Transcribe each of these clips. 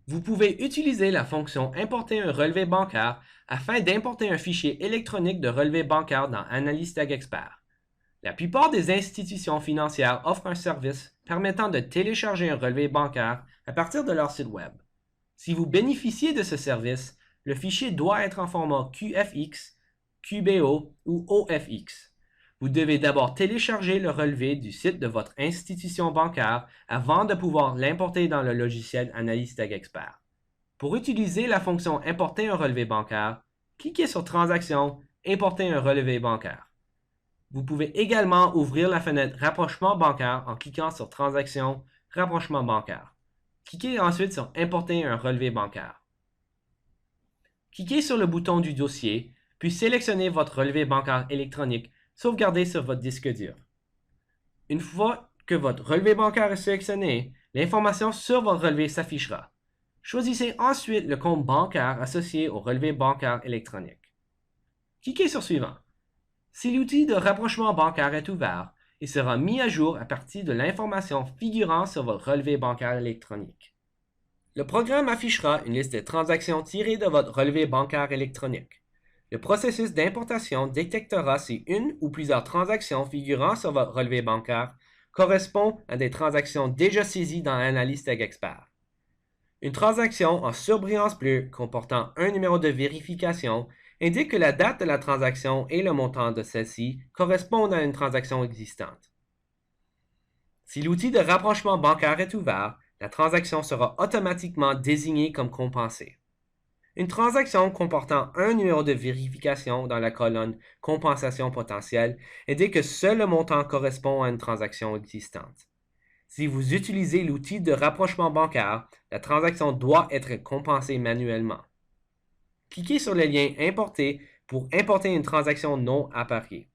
Vous pouvez utiliser la fonction Importer un relevé bancaire afin d'importer un fichier électronique de relevé bancaire dans Analyse-Tag Expert. La plupart des institutions financières offrent un service permettant de télécharger un relevé bancaire à partir de leur site Web. Si vous bénéficiez de ce service, le fichier doit être en format QFX, QBO ou OFX. Vous devez d'abord télécharger le relevé du site de votre institution bancaire avant de pouvoir l'importer dans le logiciel Analyse-Tag Expert. Pour utiliser la fonction Importer un relevé bancaire, cliquez sur Transaction, Importer un relevé bancaire. Vous pouvez également ouvrir la fenêtre Rapprochement bancaire en cliquant sur Transaction, Rapprochement bancaire. Cliquez ensuite sur Importer un relevé bancaire. Cliquez sur le bouton du dossier, puis sélectionnez votre relevé bancaire électronique sauvegardé sur votre disque dur. Une fois que votre relevé bancaire est sélectionné, l'information sur votre relevé s'affichera. Choisissez ensuite le compte bancaire associé au relevé bancaire électronique. Cliquez sur Suivant. Si l'outil de rapprochement bancaire est ouvert, il sera mis à jour à partir de l'information figurant sur votre relevé bancaire électronique. Le programme affichera une liste de transactions tirées de votre relevé bancaire électronique. Le processus d'importation détectera si une ou plusieurs transactions figurant sur votre relevé bancaire correspondent à des transactions déjà saisies dans Analyse-Tag Expert. Une transaction en surbrillance bleue comportant un numéro de vérification indique que la date de la transaction et le montant de celle-ci correspondent à une transaction existante. Si l'outil de rapprochement bancaire est ouvert, la transaction sera automatiquement désignée comme compensée. Une transaction comportant un numéro de vérification dans la colonne Compensation potentielle indique que seul le montant correspond à une transaction existante. Si vous utilisez l'outil de rapprochement bancaire, la transaction doit être compensée manuellement. Cliquez sur le lien Importer pour importer une transaction non appariée.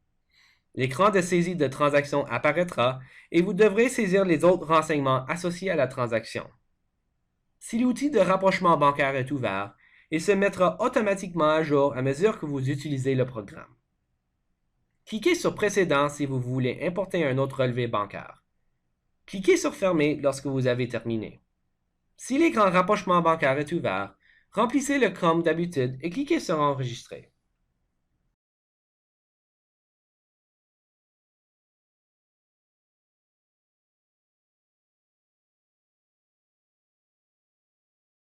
L'écran de saisie de transaction apparaîtra et vous devrez saisir les autres renseignements associés à la transaction. Si l'outil de rapprochement bancaire est ouvert, il se mettra automatiquement à jour à mesure que vous utilisez le programme. Cliquez sur Précédent si vous voulez importer un autre relevé bancaire. Cliquez sur Fermer lorsque vous avez terminé. Si l'écran rapprochement bancaire est ouvert, remplissez le comme d'habitude et cliquez sur Enregistrer.